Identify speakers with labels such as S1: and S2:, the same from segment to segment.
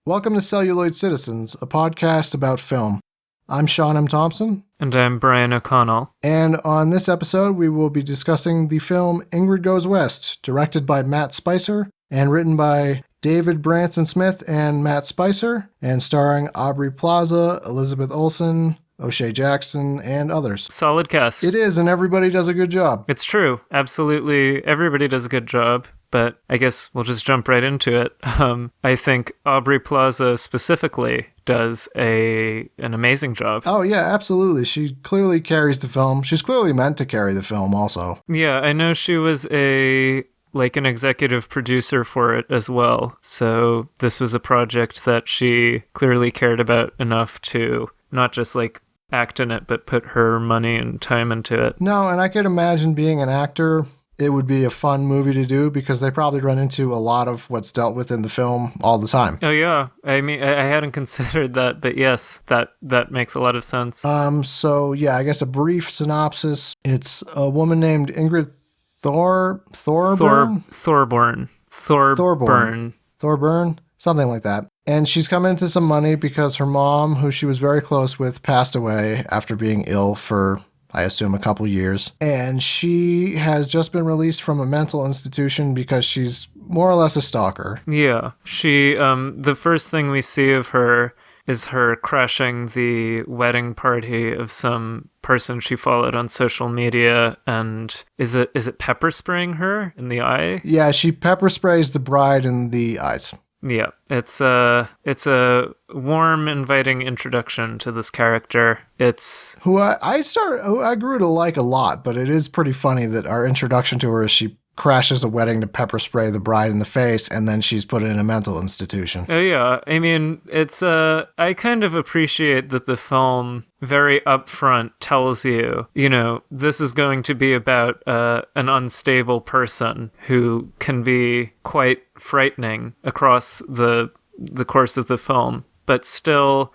S1: Welcome to Celluloid Citizens, a podcast about film. I'm Sean M. Thompson.
S2: And I'm Brian O'Connell.
S1: And on this episode, we will be discussing the film Ingrid Goes West, directed by Matt Spicer and written by David Branson Smith and Matt Spicer, and starring Aubrey Plaza, Elizabeth Olsen, O'Shea Jackson, and others.
S2: Solid cast.
S1: It is, and everybody does a good job.
S2: It's true. Absolutely. Everybody does a good job. But I guess we'll just jump right into it. I think Aubrey Plaza specifically does an amazing job.
S1: Oh, yeah, absolutely. She clearly carries the film. She's clearly meant to carry the film also.
S2: Yeah, I know she was an executive producer for it as well. So this was a project that she clearly cared about enough to not just act in it, but put her money and time into it.
S1: No, and I could imagine being an actor, it would be a fun movie to do because they probably run into a lot of what's dealt with in the film all the time.
S2: Oh, yeah. I mean, I hadn't considered that, but yes, that makes a lot of sense.
S1: So, yeah, I guess a brief synopsis. It's a woman named Ingrid Thorburn? Thorburn? Something like that. And she's come into some money because her mom, who she was very close with, passed away after being ill for, I assume, a couple years. And she has just been released from a mental institution because she's more or less a stalker.
S2: Yeah. She, the first thing we see of her is her crashing the wedding party of some person she followed on social media. And is it pepper spraying her in the eye?
S1: Yeah, she pepper sprays the bride in the eyes.
S2: Yeah, it's a warm, inviting introduction to this character. It's
S1: who I grew to like a lot, but it is pretty funny that our introduction to her is she crashes a wedding to pepper spray the bride in the face, and then she's put in a mental institution.
S2: Oh yeah, I mean, it's I kind of appreciate that the film very upfront tells you, this is going to be about an unstable person who can be quite frightening across the course of the film, but still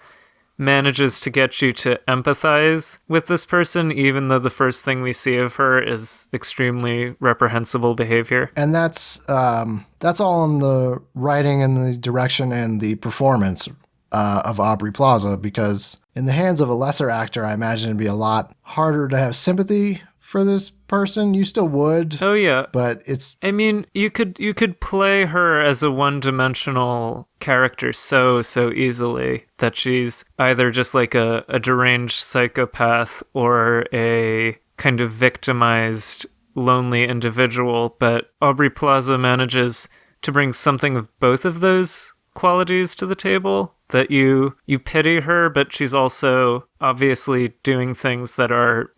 S2: manages to get you to empathize with this person, even though the first thing we see of her is extremely reprehensible behavior.
S1: And that's all in the writing and the direction and the performance of Aubrey Plaza, because in the hands of a lesser actor, I imagine it'd be a lot harder to have sympathy for this person. You still would.
S2: Oh yeah.
S1: But it's...
S2: I mean, you could play her as a one-dimensional character so easily that she's either just like a deranged psychopath or a kind of victimized, lonely individual. But Aubrey Plaza manages to bring something of both of those qualities to the table, that you pity her, but she's also obviously doing things that are,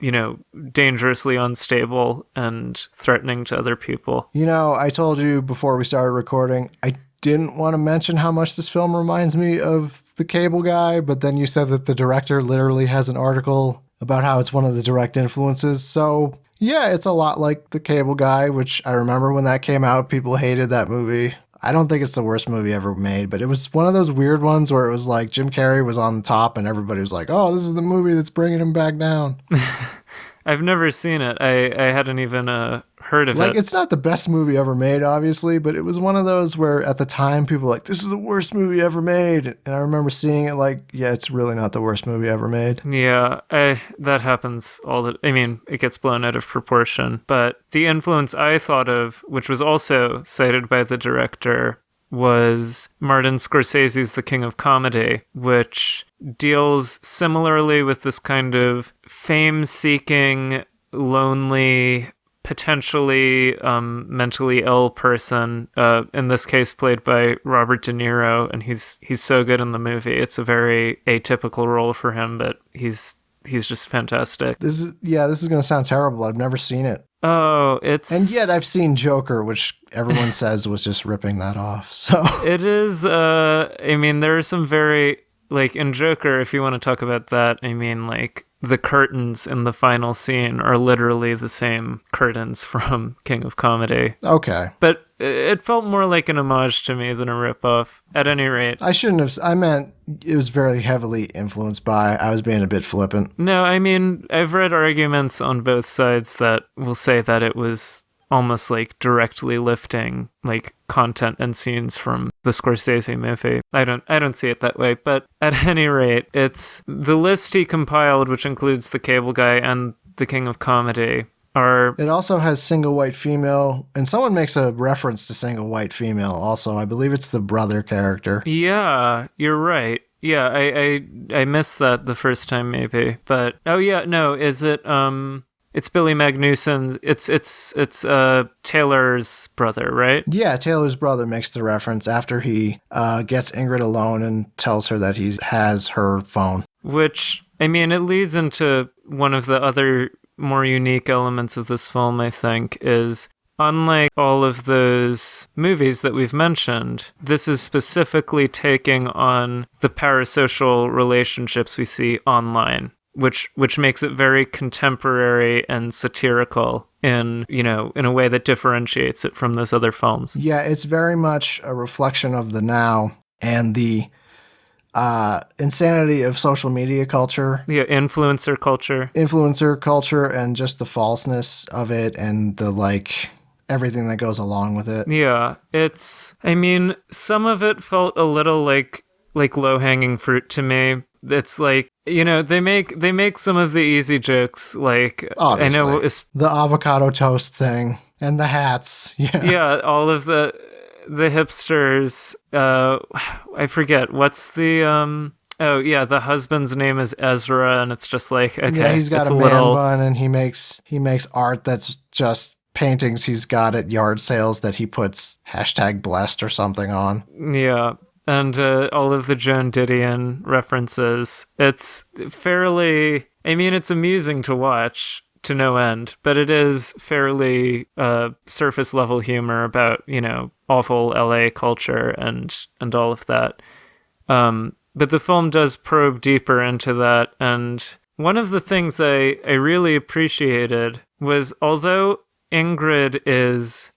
S2: dangerously unstable and threatening to other people.
S1: I told you before we started recording, I didn't want to mention how much this film reminds me of The Cable Guy, but then you said that the director literally has an article about how it's one of the direct influences. So yeah, it's a lot like The Cable Guy, which I remember when that came out, people hated that movie. I don't think it's the worst movie ever made, but it was one of those weird ones where it was like Jim Carrey was on top and everybody was like, oh, this is the movie that's bringing him back down.
S2: I've never seen it. I hadn't even heard of it.
S1: It's not the best movie ever made, obviously, but it was one of those where at the time people were like, this is the worst movie ever made. And I remember seeing it yeah, it's really not the worst movie ever made.
S2: Yeah, that happens it gets blown out of proportion. But the influence I thought of, which was also cited by the director, was Martin Scorsese's The King of Comedy, which deals similarly with this kind of fame-seeking, lonely, potentially mentally ill person, in this case played by Robert De Niro, and he's so good in the movie. It's a very atypical role for him, but he's just fantastic.
S1: This is going to sound terrible. I've never seen it.
S2: Oh,
S1: and yet I've seen Joker, which everyone says was just ripping that off. So
S2: it is. There are some very in Joker. If you want to talk about that, the curtains in the final scene are literally the same curtains from King of Comedy.
S1: Okay.
S2: But it felt more like an homage to me than a ripoff. At any rate.
S1: I shouldn't have. I meant it was very heavily influenced by. I was being a bit flippant.
S2: No, I've read arguments on both sides that will say that it was almost directly lifting content and scenes from the Scorsese movie. I don't see it that way, but at any rate, it's the list he compiled, which includes The Cable Guy and The King of Comedy.
S1: It also has Single White Female, and someone makes a reference to Single White Female also. I believe it's the brother character.
S2: Yeah, you're right. Yeah, I missed that the first time maybe. But oh yeah, no, is it it's Billy Magnuson. It's Taylor's brother, right?
S1: Yeah, Taylor's brother makes the reference after he gets Ingrid alone and tells her that he has her phone.
S2: Which, I mean, it leads into one of the other more unique elements of this film, I think, is unlike all of those movies that we've mentioned, this is specifically taking on the parasocial relationships we see online, which makes it very contemporary and satirical in a way that differentiates it from those other films.
S1: Yeah, it's very much a reflection of the now and the insanity of social media culture.
S2: Yeah, influencer culture
S1: and just the falseness of it and the everything that goes along with it.
S2: Yeah, some of it felt a little like low-hanging fruit to me. It's like, they make some of the easy jokes, like
S1: obviously.
S2: I know
S1: the avocado toast thing and the hats.
S2: Yeah, all of the hipsters. I forget what's the the husband's name is Ezra, and it's just like, okay,
S1: yeah, he's got a man bun, and he makes art that's just paintings he's got at yard sales that he puts #blessed or something on.
S2: Yeah. And all of the Joan Didion references. It's fairly, it's amusing to watch to no end, but it is fairly surface level humor about, awful LA culture and all of that. But the film does probe deeper into that. And one of the things I really appreciated was, although Ingrid is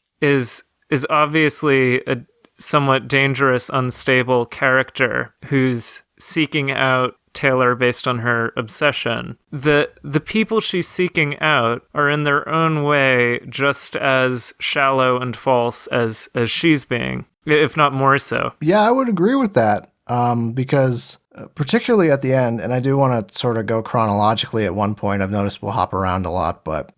S2: obviously a somewhat dangerous, unstable character who's seeking out Taylor based on her obsession, the people she's seeking out are in their own way just as shallow and false as she's being, if not more so.
S1: Yeah, I would agree with that, because particularly at the end, and I do want to sort of go chronologically at one point, I've noticed we'll hop around a lot, but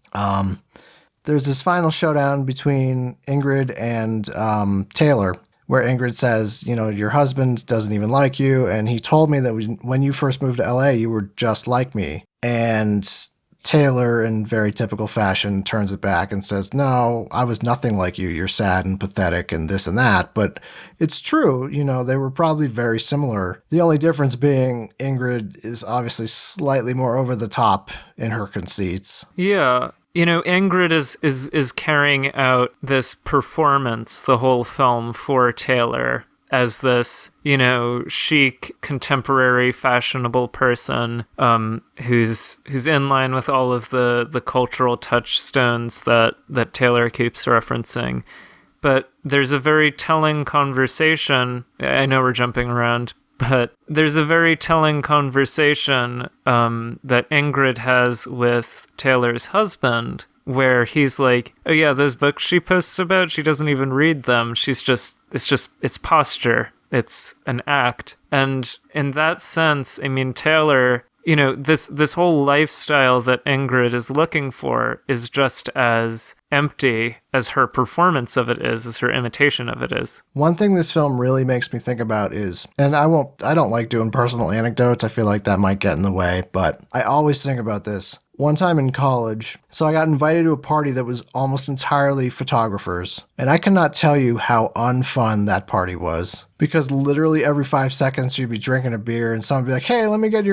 S1: there's this final showdown between Ingrid and Taylor, where Ingrid says, your husband doesn't even like you, and he told me that when you first moved to LA, you were just like me. And Taylor, in very typical fashion, turns it back and says, no, I was nothing like you. You're sad and pathetic and this and that. But it's true, they were probably very similar. The only difference being Ingrid is obviously slightly more over the top in her conceits.
S2: Yeah. Ingrid is carrying out this performance the whole film for Taylor as this, chic, contemporary, fashionable person who's in line with all of the cultural touchstones that Taylor keeps referencing. But there's a very telling conversation. I know we're jumping around, but there's a very telling conversation that Ingrid has with Taylor's husband, where he's like, oh yeah, those books she posts about, she doesn't even read them. It's posture. It's an act. And in that sense, Taylor, this whole lifestyle that Ingrid is looking for is just as empty as her performance of it is, as her imitation of it is.
S1: One thing this film really makes me think about is, and I don't like doing personal anecdotes. I feel like that might get in the way, but I always think about this. One time in college, so I got invited to a party that was almost entirely photographers, and I cannot tell you how unfun that party was, because literally every 5 seconds you'd be drinking a beer and someone would be like, hey, let me get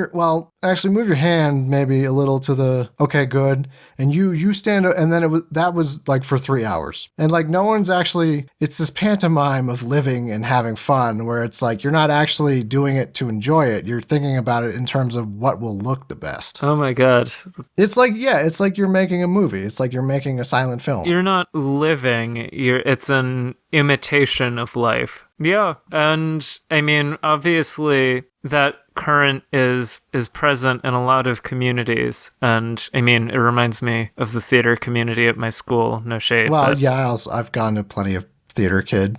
S1: actually move your hand maybe a little to the, okay, good, and you stand up, and then that was like for 3 hours, and no one's actually, it's this pantomime of living and having fun, where it's like you're not actually doing it to enjoy it, you're thinking about it in terms of what will look the best.
S2: Oh my god.
S1: It's like you're making a movie. It's like you're making a silent film.
S2: You're not living. It's an imitation of life. Yeah, and obviously that current is present in a lot of communities, and it reminds me of the theater community at my school. No shade.
S1: Well, yeah, I've gone to plenty of theater kid.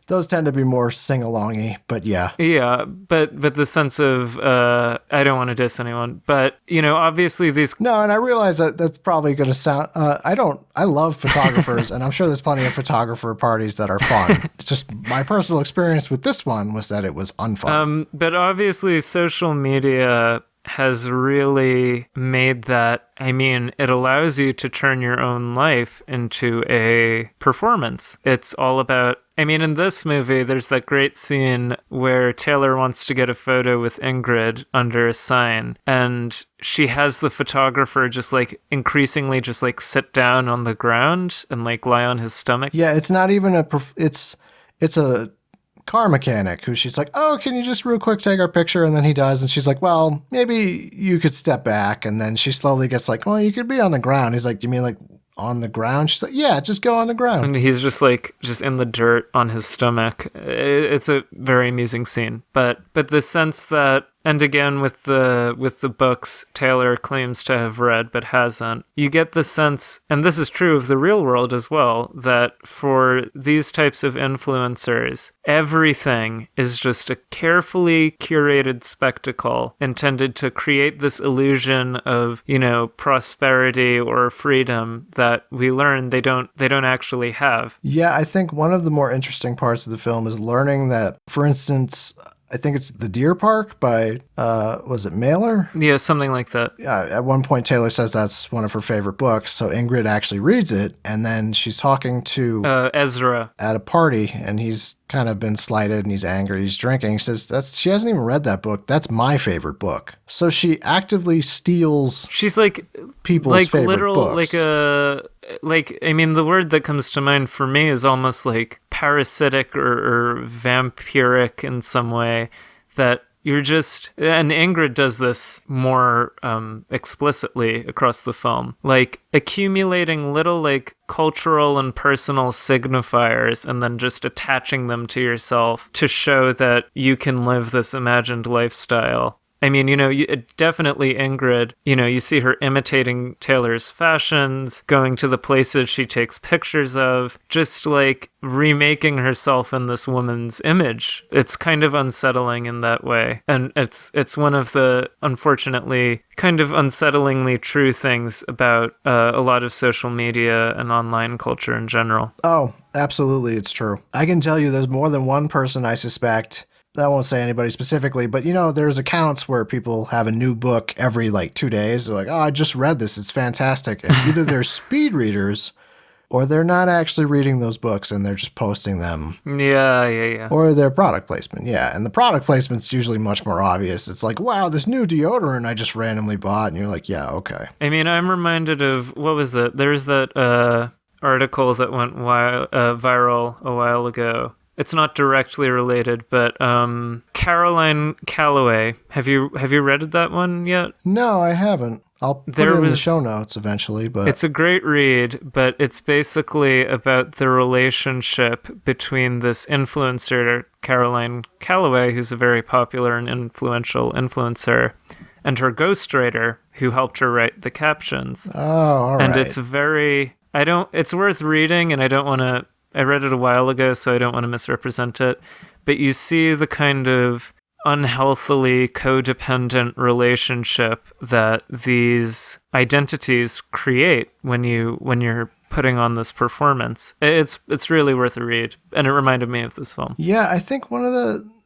S1: Those tend to be more sing-alongy, but yeah.
S2: Yeah, but the sense of I don't want to diss anyone, but obviously these.
S1: No, and I realize that that's probably going to sound. I love photographers, and I'm sure there's plenty of photographer parties that are fun. It's just my personal experience with this one was that it was unfun.
S2: But obviously, social media has really made that. I mean, it allows you to turn your own life into a performance. It's all about. I mean, in this movie, there's that great scene where Taylor wants to get a photo with Ingrid under a sign, and she has the photographer just like increasingly just like sit down on the ground and like lie on his stomach.
S1: Yeah, it's not even it's a car mechanic who she's like, oh, can you just real quick take our picture? And then he does, and she's like, well, maybe you could step back. And then she slowly gets like, well, you could be on the ground. He's like, you mean like on the ground? She's like, yeah, just go on the ground.
S2: And he's just like just in the dirt on his stomach. It's a very amusing scene, but the sense that, and again with the books Taylor claims to have read but hasn't, you get the sense, and this is true of the real world as well, that for these types of influencers, everything is just a carefully curated spectacle intended to create this illusion of, prosperity or freedom that we learn they don't actually have.
S1: Yeah, I think one of the more interesting parts of the film is learning that, for instance, I think it's The Deer Park by, was it Mailer?
S2: Yeah, something like that.
S1: Yeah, at one point Taylor says that's one of her favorite books, so Ingrid actually reads it, and then she's talking to
S2: Ezra
S1: at a party, and he's kind of been slighted, and he's angry, he's drinking. He says, she hasn't even read that book. That's my favorite book. So she actively steals
S2: She's like
S1: people's favorite
S2: literal,
S1: books.
S2: I mean, the word that comes to mind for me is almost like parasitic or vampiric in some way, that you're just, and Ingrid does this more explicitly across the film, like accumulating little like cultural and personal signifiers and then just attaching them to yourself to show that you can live this imagined lifestyle. I mean, definitely Ingrid, you see her imitating Taylor's fashions, going to the places she takes pictures of, just like remaking herself in this woman's image. It's kind of unsettling in that way. And it's one of the, unfortunately, kind of unsettlingly true things about a lot of social media and online culture in general.
S1: Oh, absolutely, it's true. I can tell you there's more than one person I suspect. I won't say anybody specifically, but there's accounts where people have a new book every like 2 days. They're like, oh, I just read this. It's fantastic. And either they're speed readers or they're not actually reading those books and they're just posting them.
S2: Yeah.
S1: Or they're product placement. Yeah. And the product placement's usually much more obvious. It's like, wow, this new deodorant I just randomly bought. And you're like, yeah, okay.
S2: I mean, I'm reminded of, what was it? There's that article that went viral a while ago. It's not directly related, but Caroline Calloway. Have you read that one yet?
S1: No, I haven't. I'll put it in the show notes eventually, but
S2: it's a great read, but it's basically about the relationship between this influencer, Caroline Calloway, who's a very popular and influential influencer, and her ghostwriter, who helped her write the captions.
S1: Oh, all right.
S2: And it's it's worth reading, and I read it a while ago, so I don't want to misrepresent it, but you see the kind of unhealthily codependent relationship that these identities create when you're putting on this performance. It's really worth a read, and it reminded me of this film.
S1: Yeah, I think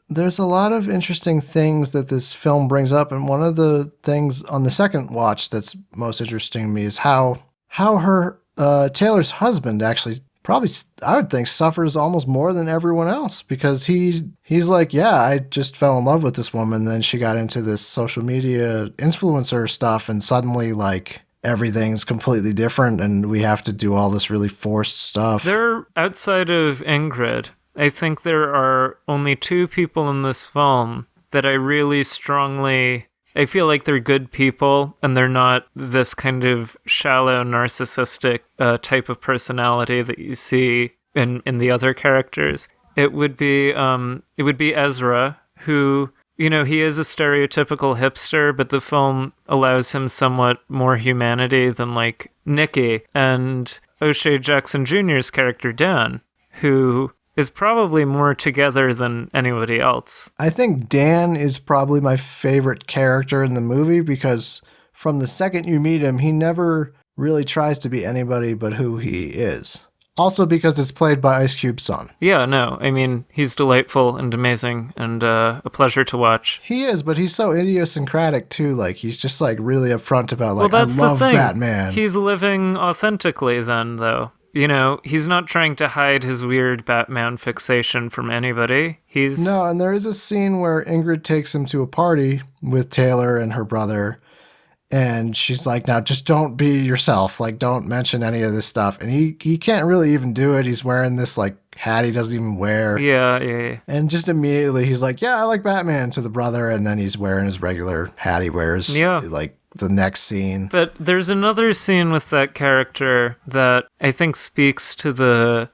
S1: there's a lot of interesting things that this film brings up, and one of the things on the second watch that's most interesting to me is how her Taylor's husband actually probably, I would think, suffers almost more than everyone else, because he's like, yeah, I just fell in love with this woman. Then she got into this social media influencer stuff, and suddenly like everything's completely different, and we have to do all this really forced stuff.
S2: They're outside of Ingrid. I think there are only two people in this film that I really strongly, I feel like they're good people, and they're not this kind of shallow, narcissistic type of personality that you see in the other characters. It would be Ezra, who, he is a stereotypical hipster, but the film allows him somewhat more humanity than like Nikki, and O'Shea Jackson Jr.'s character Dan, who is probably more together than anybody else.
S1: I think Dan is probably my favorite character in the movie because from the second you meet him, he never really tries to be anybody but who he is. Also because it's played by Ice Cube's son.
S2: Yeah, no, I mean, he's delightful and amazing and a pleasure to watch.
S1: He is, but he's so idiosyncratic too. Like, he's just like really upfront about like,
S2: Well, that's
S1: I love
S2: the thing.
S1: Batman.
S2: He's living authentically then, though. You know, he's not trying to hide his weird Batman fixation from anybody. He's...
S1: No, and there is a scene where Ingrid takes him to a party with Taylor and her brother. And she's like, now just don't be yourself. Like, don't mention any of this stuff. And he can't really even do it. He's wearing this like hat he doesn't even wear.
S2: Yeah.
S1: And just immediately he's like, yeah, I like Batman to the brother. And then he's wearing his regular hat he wears.
S2: Yeah.
S1: Like the next scene.
S2: But there's another scene with that character that I think speaks to the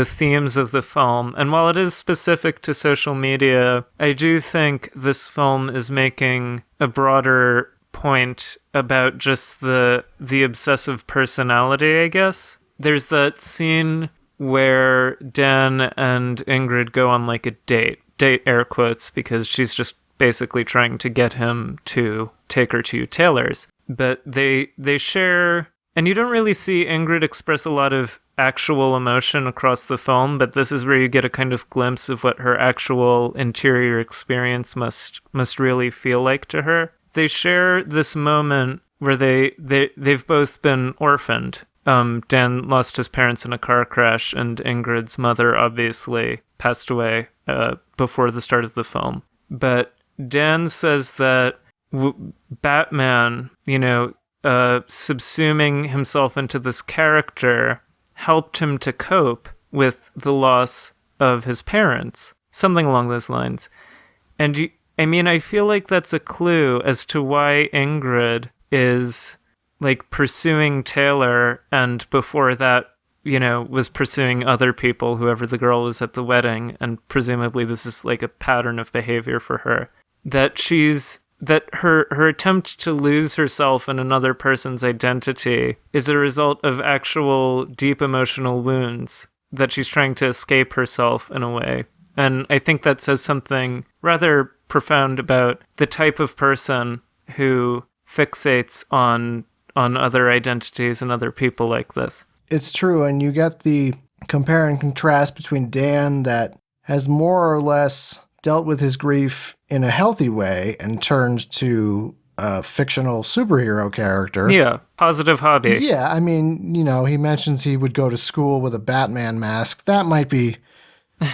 S2: themes of the film. And while it is specific to social media, I do think this film is making a broader point about just the obsessive personality, I guess. There's that scene where Dan and Ingrid go on like a date air quotes, because she's just basically trying to get him to take her to Taylor's. But they share, and you don't really see Ingrid express a lot of actual emotion across the film, but this is where you get a kind of glimpse of what her actual interior experience must really feel like to her. They share this moment where they've both been orphaned. Dan lost his parents in a car crash, and Ingrid's mother obviously passed away before the start of the film. But Dan says that Batman, subsuming himself into this character helped him to cope with the loss of his parents. Something along those lines. And I feel like that's a clue as to why Ingrid is like pursuing Taylor, and before that, was pursuing other people, whoever the girl was at the wedding, and presumably this is like a pattern of behavior for her. That her attempt to lose herself in another person's identity is a result of actual deep emotional wounds, that she's trying to escape herself in a way. And I think that says something rather profound about the type of person who fixates on other identities and other people like this.
S1: It's true, and you get the compare and contrast between Dan that has more or less dealt with his grief in a healthy way and turned to a fictional superhero character.
S2: Yeah, positive hobby.
S1: Yeah, he mentions he would go to school with a Batman mask. That might be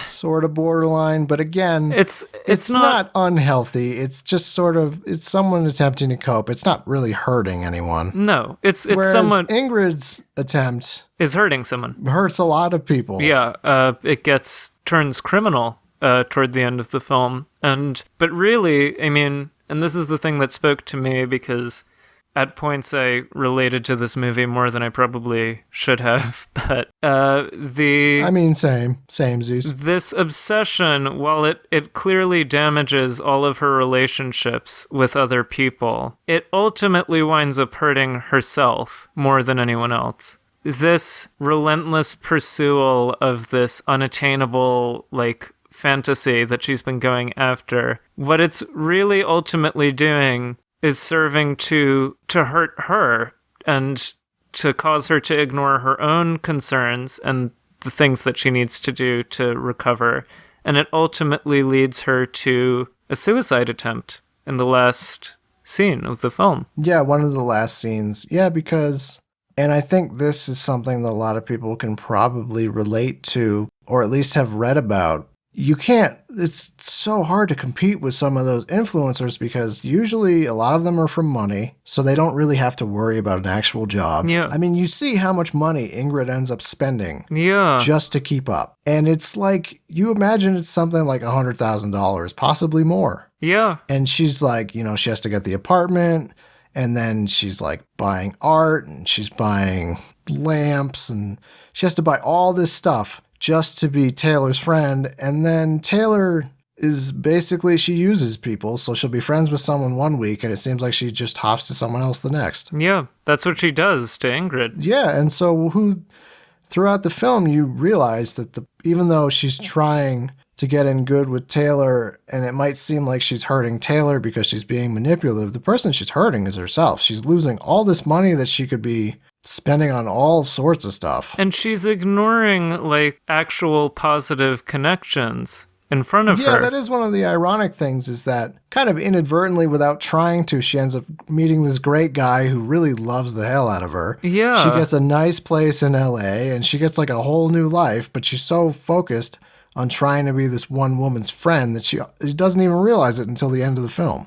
S1: sort of borderline, but again, it's not unhealthy. It's just it's someone attempting to cope. It's not really hurting anyone.
S2: No, it's
S1: whereas
S2: someone.
S1: Ingrid's attempt
S2: is hurting someone.
S1: Hurts a lot of people.
S2: Yeah, it turns criminal toward the end of the film, but really, and this is the thing that spoke to me, because at points I related to this movie more than I probably should have, but same, Zeus. This obsession, while it clearly damages all of her relationships with other people, it ultimately winds up hurting herself more than anyone else. This relentless pursuit of this unattainable, fantasy that she's been going after, what it's really ultimately doing is serving to hurt her and to cause her to ignore her own concerns and the things that she needs to do to recover. And it ultimately leads her to a suicide attempt in the last scene of the film. Yeah,
S1: one of the last scenes. Yeah, because, and I think this is something that a lot of people can probably relate to, or at least have read about. It's so hard to compete with some of those influencers because usually a lot of them are from money, so they don't really have to worry about an actual job.
S2: Yeah.
S1: You see how much money Ingrid ends up spending just to keep up. And it's like, you imagine it's something like $100,000, possibly more.
S2: Yeah.
S1: And she's like, she has to get the apartment, and then she's like buying art, and she's buying lamps, and she has to buy all this stuff just to be Taylor's friend. And then Taylor is basically, she uses people, so she'll be friends with someone one week, and it seems like she just hops to someone else the next.
S2: Yeah, that's what she does to Ingrid.
S1: Yeah, and so throughout the film, you realize that even though she's trying to get in good with Taylor, and it might seem like she's hurting Taylor because she's being manipulative, the person she's hurting is herself. She's losing all this money that she could be spending on all sorts of stuff.
S2: And she's ignoring, like, actual positive connections in front of her.
S1: Yeah, that is one of the ironic things, is that kind of inadvertently, without trying to, she ends up meeting this great guy who really loves the hell out of her.
S2: Yeah.
S1: She gets a nice place in LA, and she gets like a whole new life, but she's so focused on trying to be this one woman's friend that she doesn't even realize it until the end of the film.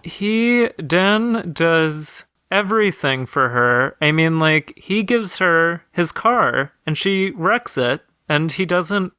S2: Dan does everything for her. I mean, like, he gives her his car and she wrecks it, and he doesn't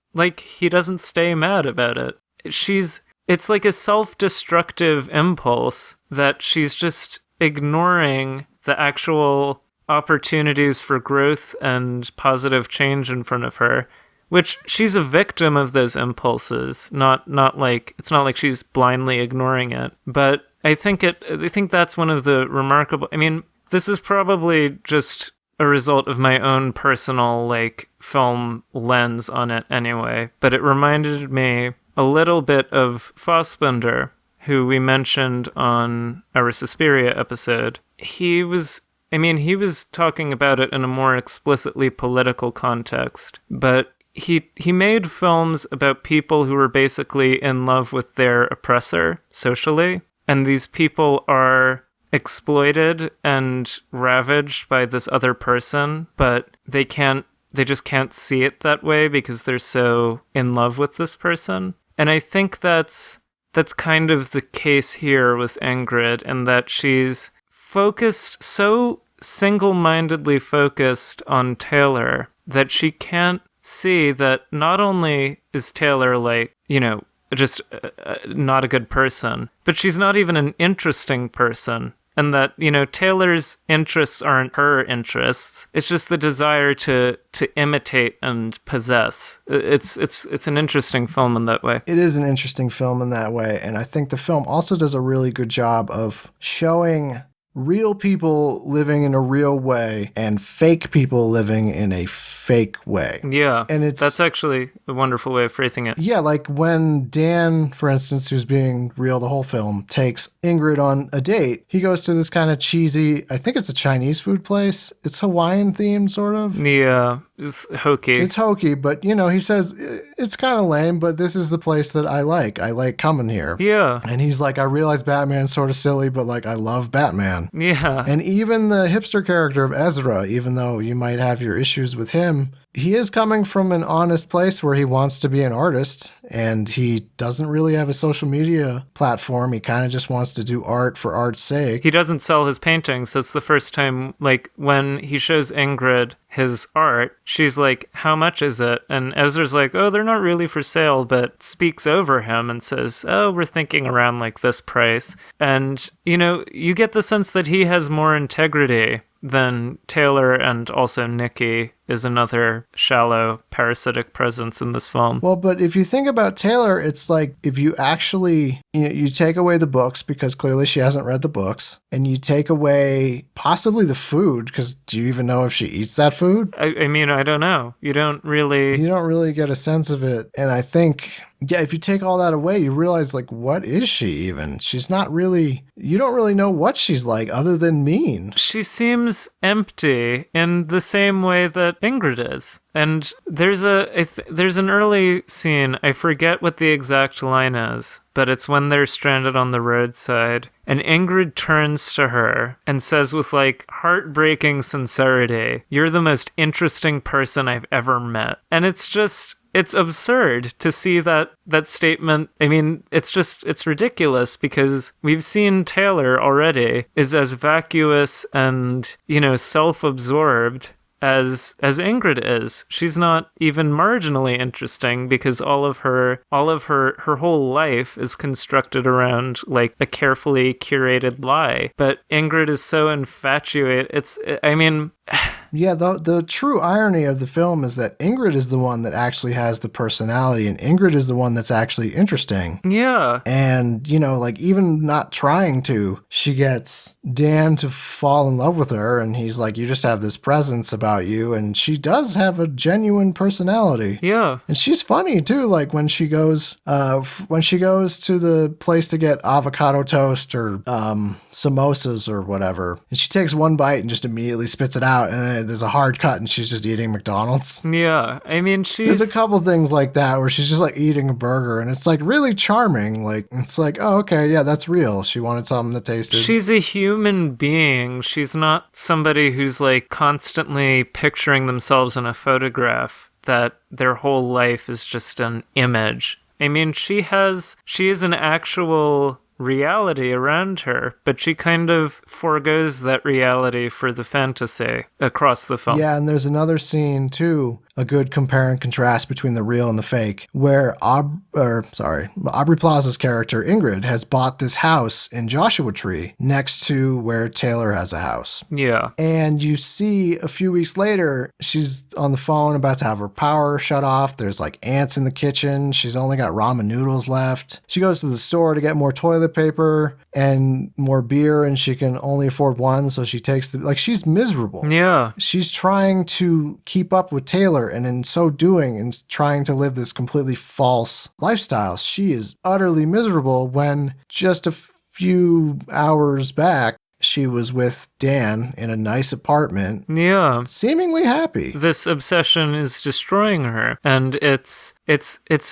S2: stay mad about it. It's like a self-destructive impulse that she's just ignoring the actual opportunities for growth and positive change in front of her, which she's a victim of those impulses, not like, it's not like she's blindly ignoring it. But I think that's one of the remarkable, I mean, this is probably just a result of my own personal, like, film lens on it anyway, but it reminded me a little bit of Fassbinder, who we mentioned on our Suspiria episode. He was talking about it in a more explicitly political context, but he made films about people who were basically in love with their oppressor socially, and these people are exploited and ravaged by this other person, but they just can't see it that way because they're so in love with this person. And I think that's kind of the case here with Ingrid, and that she's focused, so single-mindedly focused on Taylor, that she can't see that not only is Taylor, like, you know, just not a good person, but she's not even an interesting person. And that, you know, Taylor's interests aren't her interests. It's just the desire to imitate and possess. It's an interesting film in that way.
S1: It is an interesting film in that way. And I think the film also does a really good job of showing real people living in a real way and fake people living in a fake way.
S2: Yeah,
S1: and
S2: that's actually a wonderful way of phrasing it.
S1: Yeah, like when Dan, for instance, who's being real the whole film, takes Ingrid on a date, he goes to this kind of cheesy, I think it's a Chinese food place. It's Hawaiian themed, sort of.
S2: Yeah, it's hokey.
S1: It's hokey, but, you know, he says, it's kind of lame, but this is the place that I like. I like coming here.
S2: Yeah.
S1: And he's like, I realize Batman's sort of silly, but, like, I love Batman.
S2: Yeah.
S1: And even the hipster character of Ezra, even though you might have your issues with him, he is coming from an honest place where he wants to be an artist, and he doesn't really have a social media platform. He kind of just wants to do art for art's sake.
S2: He doesn't sell his paintings. That's the first time, like, when he shows Ingrid his art, she's like, how much is it? And Ezra's like, oh, they're not really for sale, but speaks over him and says, oh, we're thinking around like this price. And, you know, you get the sense that he has more integrity than Taylor, and also Nikki is another shallow, parasitic presence in this film.
S1: Well, but if you think about Taylor, it's like if you actually, you take away the books, because clearly she hasn't read the books, and you take away possibly the food, because do you even know if she eats that food?
S2: I mean, I don't know. You don't really get
S1: a sense of it. And I think, yeah, if you take all that away, you realize, like, what is she even? She's not really, you don't really know what she's like other than mean.
S2: She seems empty in the same way that Ingrid is. And there's an early scene, I forget what the exact line is, but it's when they're stranded on the roadside, and Ingrid turns to her and says with, like, heartbreaking sincerity, "You're the most interesting person I've ever met." And it's just, it's absurd to see that statement. I mean, it's ridiculous, because we've seen Taylor already is as vacuous and, you know, self-absorbed as Ingrid is. She's not even marginally interesting, because all of her whole life is constructed around, like, a carefully curated lie. But Ingrid is so infatuated.
S1: Yeah, the true irony of the film is that Ingrid is the one that actually has the personality, and Ingrid is the one that's actually interesting.
S2: Yeah.
S1: And, like, even not trying to, she gets Dan to fall in love with her, and he's like, you just have this presence about you, and she does have a genuine personality.
S2: Yeah.
S1: And she's funny, too, like, when she goes to the place to get avocado toast or samosas or whatever, and she takes one bite and just immediately spits it out, and then there's a hard cut, and she's just eating McDonald's.
S2: Yeah. I mean,
S1: There's a couple things like that where she's just like eating a burger, and it's like really charming. Like, it's like, oh, okay, yeah, that's real. She wanted something that tasted.
S2: She's a human being. She's not somebody who's like constantly picturing themselves in a photograph that their whole life is just an image. I mean, she is an actual reality around her, but she kind of forgoes that reality for the fantasy across the film.
S1: Yeah, and there's another scene too, a good compare and contrast between the real and the fake, where Aubrey Plaza's character Ingrid has bought this house in Joshua Tree next to where Taylor has a house.
S2: Yeah.
S1: And you see a few weeks later, she's on the phone about to have her power shut off. There's like ants in the kitchen. She's only got ramen noodles left. She goes to the store to get more toilet paper and more beer, and she can only afford one, so she takes she's miserable.
S2: Yeah.
S1: She's trying to keep up with Taylor, and in so doing, and trying to live this completely false lifestyle, she is utterly miserable when just a few hours back, she was with Dan in a nice apartment.
S2: Yeah.
S1: Seemingly happy.
S2: This obsession is destroying her, and it's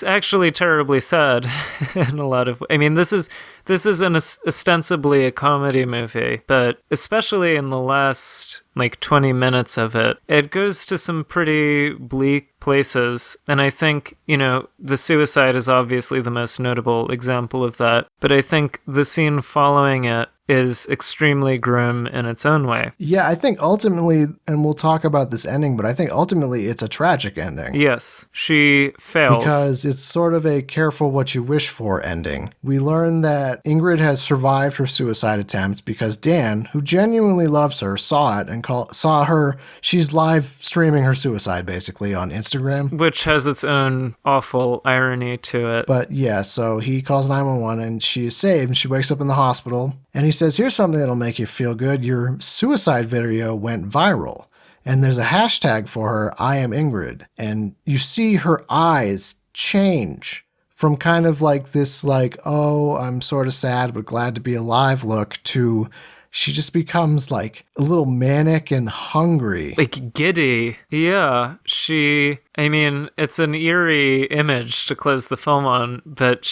S2: actually terribly sad in a lot of. I mean, this is ostensibly a comedy movie, but especially in the last 20 minutes of it, it goes to some pretty bleak places. And I think, the suicide is obviously the most notable example of that. But I think the scene following it is extremely grim in its own way.
S1: Yeah, I think ultimately, and we'll talk about this ending, but I think ultimately it's a tragic ending.
S2: Yes, she fails.
S1: Because it's sort of a careful what you wish for ending. We learn that Ingrid has survived her suicide attempt because Dan, who genuinely loves her, saw it and saw her. She's live streaming her suicide basically on Instagram.
S2: Which has its own awful irony to it.
S1: But yeah, so he calls 911 and she is saved, and she wakes up in the hospital. And he says, here's something that'll make you feel good. Your suicide video went viral. And there's a hashtag for her, I am Ingrid. And you see her eyes change from kind of like this, oh, I'm sort of sad but glad to be alive look, to she just becomes like a little manic and hungry.
S2: Like giddy. Yeah. It's an eerie image to close the film on, but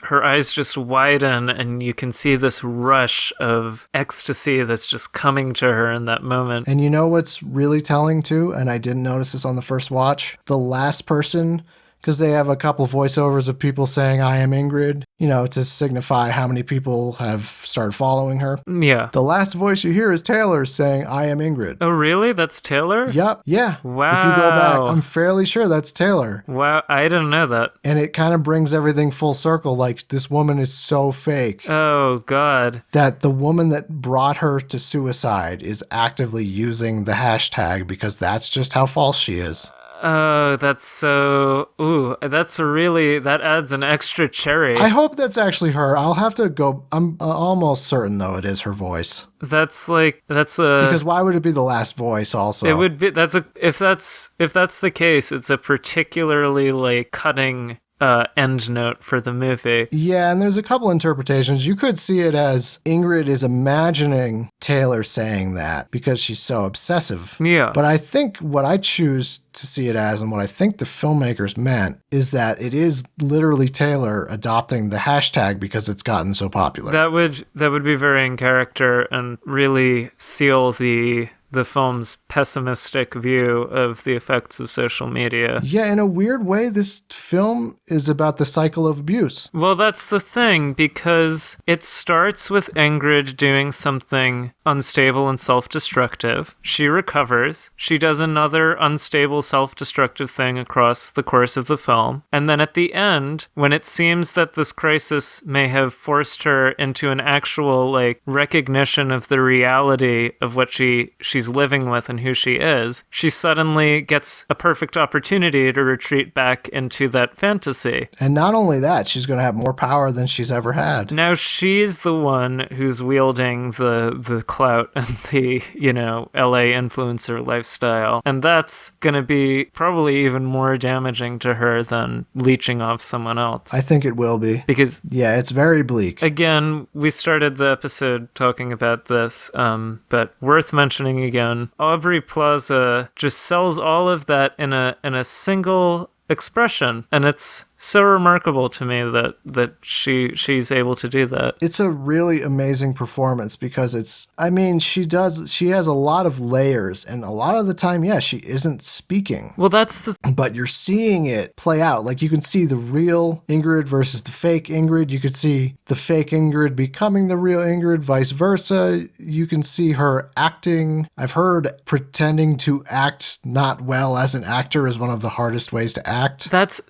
S2: her eyes just widen, and you can see this rush of ecstasy that's just coming to her in that moment.
S1: And you know what's really telling too, and I didn't notice this on the first watch? The last person, because they have a couple voiceovers of people saying, I am Ingrid, to signify how many people have started following her.
S2: Yeah.
S1: The last voice you hear is Taylor saying, I am Ingrid.
S2: Oh, really? That's Taylor?
S1: Yep. Yeah.
S2: Wow.
S1: If you go back, I'm fairly sure that's Taylor.
S2: Wow. I didn't know that.
S1: And it kind of brings everything full circle. Like, this woman is so fake.
S2: Oh, God.
S1: That the woman that brought her to suicide is actively using the hashtag because that's just how false she is.
S2: Oh, that's so... Ooh, that adds an extra cherry.
S1: I hope that's actually her. I'll have to go... I'm almost certain, though, it is her voice.
S2: That's a...
S1: Because why would it be the last voice, also?
S2: It would be... If that's the case, it's a particularly, cutting... end note for the movie.
S1: Yeah, and there's a couple interpretations. You could see it as Ingrid is imagining Taylor saying that because she's so obsessive.
S2: Yeah.
S1: But I think what I choose to see it as, and what I think the filmmakers meant, is that it is literally Taylor adopting the hashtag because it's gotten so popular.
S2: That would be very in character and really seal the film's pessimistic view of the effects of social media.
S1: Yeah, in a weird way, this film is about the cycle of abuse.
S2: Well, that's the thing, because it starts with Ingrid doing something unstable and self-destructive. She recovers. She does another unstable, self-destructive thing across the course of the film. And then at the end, when it seems that this crisis may have forced her into an actual, recognition of the reality of what she's she's living with and who she is, she suddenly gets a perfect opportunity to retreat back into that fantasy.
S1: And not only that, she's going to have more power than she's ever had.
S2: Now she's the one who's wielding the clout and the, LA influencer lifestyle. And that's going to be probably even more damaging to her than leeching off someone else.
S1: I think it will be.
S2: Because,
S1: yeah, it's very bleak.
S2: Again, we started the episode talking about this, but worth mentioning again, Aubrey Plaza just sells all of that in a single expression, and it's so remarkable to me that she's able to do that.
S1: It's a really amazing performance because she has a lot of layers, and a lot of the time, she isn't speaking.
S2: Well,
S1: but you're seeing it play out. Like, you can see the real Ingrid versus the fake Ingrid. You could see the fake Ingrid becoming the real Ingrid, vice versa. You can see her acting. I've heard pretending to act not well as an actor is one of the hardest ways to act.
S2: Because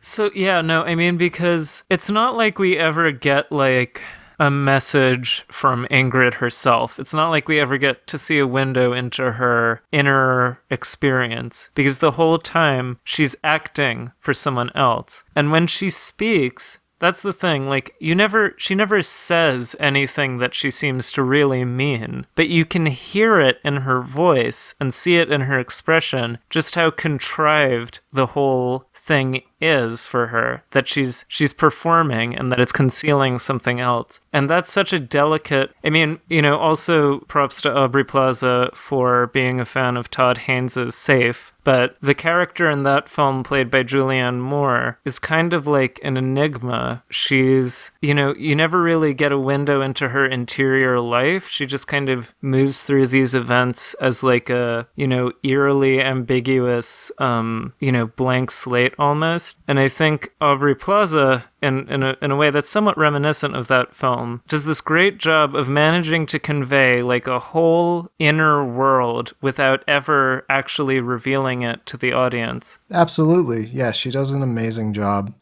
S2: it's not like we ever get, like, a message from Ingrid herself. It's not like we ever get to see a window into her inner experience, because the whole time she's acting for someone else. And when she speaks, that's the thing, like, she never says anything that she seems to really mean, but you can hear it in her voice and see it in her expression, just how contrived the whole thing is for her, that she's performing and that it's concealing something else. And that's such a delicate, also props to Aubrey Plaza for being a fan of Todd Haynes' Safe, but the character in that film played by Julianne Moore is kind of like an enigma. She's, you never really get a window into her interior life. She just kind of moves through these events as like a, eerily ambiguous, blank slate almost. And I think Aubrey Plaza, in a way that's somewhat reminiscent of that film, does this great job of managing to convey like a whole inner world without ever actually revealing it to the audience.
S1: Absolutely. Yeah, she does an amazing job.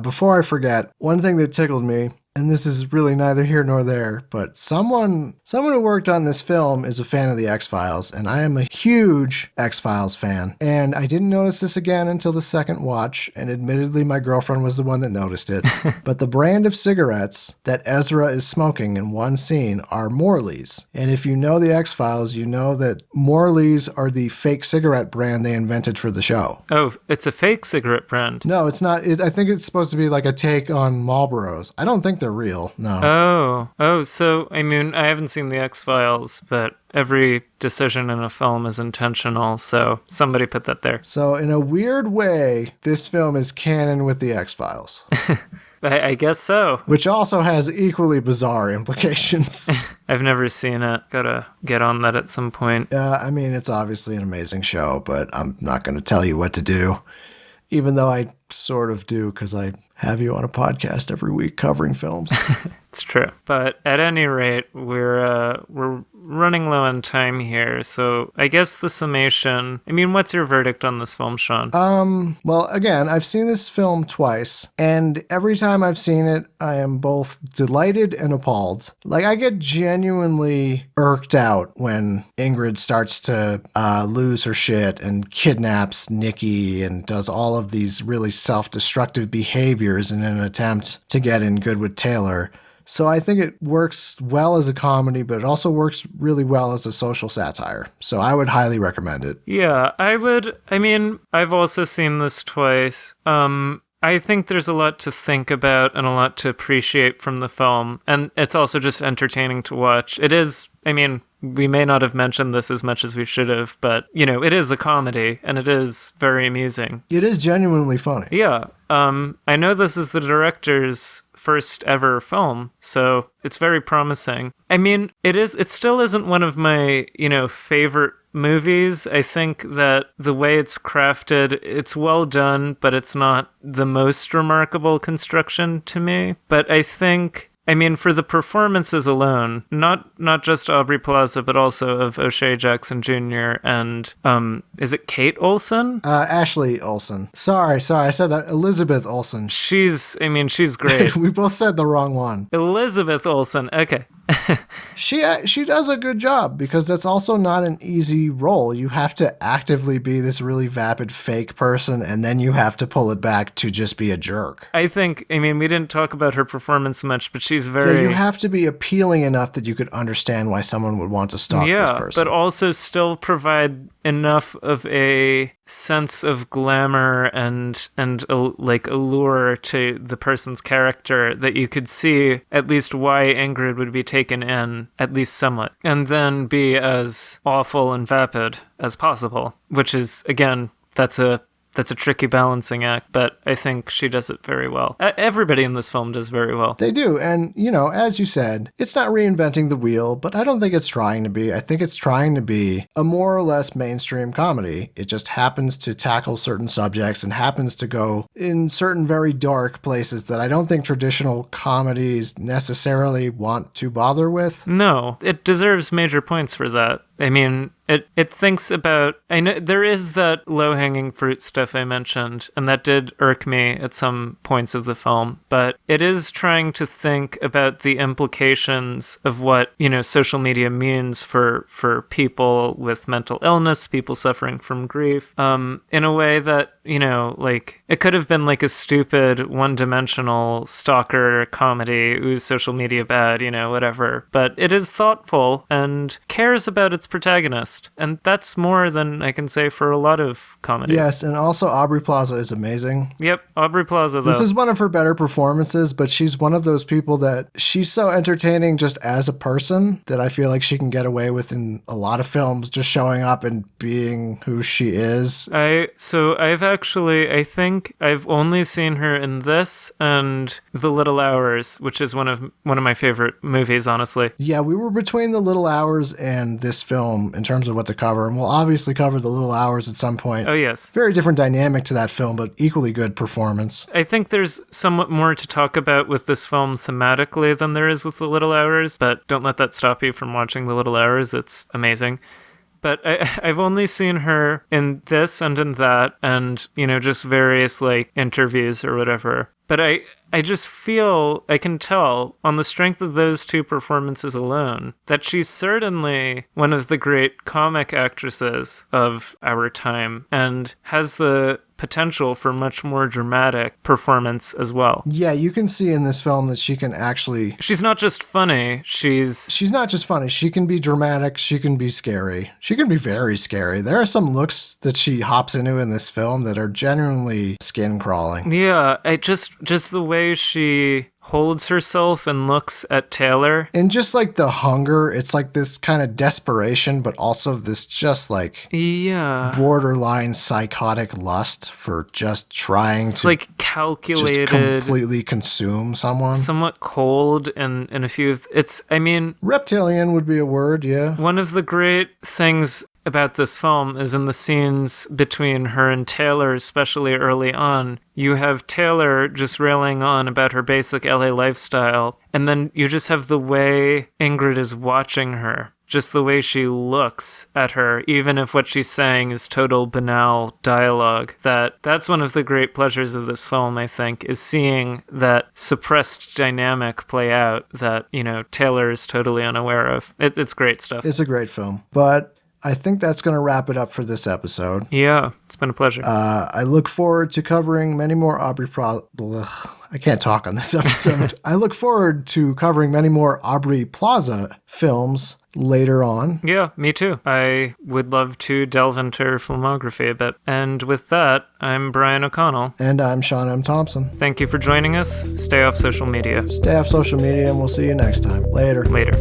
S1: Before I forget, one thing that tickled me, and this is really neither here nor there, but someone who worked on this film is a fan of the X-Files, and I am a huge X-Files fan. And I didn't notice this again until the second watch, and admittedly my girlfriend was the one that noticed it. But the brand of cigarettes that Ezra is smoking in one scene are Morley's. And if you know the X-Files, you know that Morley's are the fake cigarette brand they invented for the show.
S2: Oh, it's a fake cigarette brand?
S1: No, it's not. I think it's supposed to be like a take on Marlboros. I don't think they're real, no.
S2: So, I haven't seen the X-Files, but every decision in a film is intentional, so somebody put that there.
S1: So, in a weird way, this film is canon with the X-Files.
S2: I guess so.
S1: Which also has equally bizarre implications.
S2: I've never seen it. Gotta get on that at some point.
S1: It's obviously an amazing show, but I'm not going to tell you what to do. Even though I sort of do, because I have you on a podcast every week covering films.
S2: It's true. But at any rate, we're running low on time here, so I guess the summation... what's your verdict on this film, Sean?
S1: Well, again, I've seen this film twice, and every time I've seen it, I am both delighted and appalled. Like, I get genuinely irked out when Ingrid starts to lose her shit and kidnaps Nikki and does all of these really self-destructive behaviors in an attempt to get in good with Taylor. So I think it works well as a comedy, but it also works really well as a social satire. So I would highly recommend it.
S2: Yeah, I would. I've also seen this twice. I think there's a lot to think about and a lot to appreciate from the film. And it's also just entertaining to watch. It is, we may not have mentioned this as much as we should have, but, it is a comedy and it is very amusing.
S1: It is genuinely funny.
S2: Yeah. I know this is the director's first ever film, so it's very promising. It still isn't one of my, favorite movies. I think that the way it's crafted, it's well done, but it's not the most remarkable construction to me. But I think... for the performances alone, not just Aubrey Plaza, but also of O'Shea Jackson Jr. and, is it Kate Olsen?
S1: Ashley Olsen. Sorry, I said that. Elizabeth Olsen.
S2: She's great.
S1: We both said the wrong one.
S2: Elizabeth Olsen, okay.
S1: She does a good job, because that's also not an easy role. You have to actively be this really vapid fake person, and then you have to pull it back to just be a jerk.
S2: I mean, we didn't talk about her performance much, but she's very...
S1: Yeah, you have to be appealing enough that you could understand why someone would want to stalk this person.
S2: But also still provide enough of a sense of glamour and like allure to the person's character that you could see at least why Ingrid would be taken in, at least somewhat, and then be as awful and vapid as possible, which is, again, that's a tricky balancing act, but I think she does it very well. Everybody in this film does very well.
S1: They do, and, as you said, it's not reinventing the wheel, but I don't think it's trying to be. I think it's trying to be a more or less mainstream comedy. It just happens to tackle certain subjects and happens to go in certain very dark places that I don't think traditional comedies necessarily want to bother with.
S2: No, it deserves major points for that. I mean, it thinks about... I know there is that low-hanging fruit stuff I mentioned, and that did irk me at some points of the film, but it is trying to think about the implications of what, social media means for people with mental illness, people suffering from grief, in a way that, it could have been like a stupid, one-dimensional stalker comedy, ooh, social media bad, whatever, but it is thoughtful and cares about its protagonist, and that's more than I can say for a lot of comedies.
S1: Yes, and also Aubrey Plaza is amazing.
S2: Yep, Aubrey Plaza, though.
S1: This is one of her better performances, but she's one of those people that she's so entertaining just as a person that I feel like she can get away with in a lot of films, just showing up and being who she is.
S2: I think I've only seen her in this and The Little Hours, which is one of my favorite movies, honestly.
S1: Yeah, we were between The Little Hours and this film in terms of what to cover, and we'll obviously cover The Little Hours at some point.
S2: Oh, yes.
S1: Very different dynamic to that film, but equally good performance.
S2: I think there's somewhat more to talk about with this film thematically than there is with The Little Hours, but don't let that stop you from watching The Little Hours. It's amazing. But I've only seen her in this and in that and, just various, interviews or whatever. But I just feel, I can tell, on the strength of those two performances alone, that she's certainly one of the great comic actresses of our time and has the potential for much more dramatic performance as well.
S1: Yeah, you can see in this film that she can actually...
S2: She's not just funny, she's
S1: not just funny. She can be dramatic, she can be scary. She can be very scary. There are some looks that she hops into in this film that are genuinely skin-crawling.
S2: Yeah, just the way she holds herself and looks at Taylor.
S1: And just the hunger, it's this kind of desperation, but also this just borderline psychotic lust for just trying to
S2: calculated,
S1: just completely consume someone.
S2: Somewhat cold and a few
S1: reptilian would be a word, yeah.
S2: One of the great things about this film is in the scenes between her and Taylor, especially early on. You have Taylor just railing on about her basic LA lifestyle, and then you just have the way Ingrid is watching her, just the way she looks at her, even if what she's saying is total banal dialogue. That's one of the great pleasures of this film, I think, is seeing that suppressed dynamic play out that, Taylor is totally unaware of. It's great stuff.
S1: It's a great film, but I think that's going to wrap it up for this episode.
S2: Yeah, it's been a pleasure.
S1: I look forward to covering many more I can't talk on this episode. I look forward to covering many more Aubrey Plaza films later on.
S2: Yeah, me too. I would love to delve into her filmography a bit. And with that, I'm Brian O'Connell.
S1: And I'm Sean M. Thompson.
S2: Thank you for joining us. Stay off social media.
S1: Stay off social media, and we'll see you next time. Later.
S2: Later.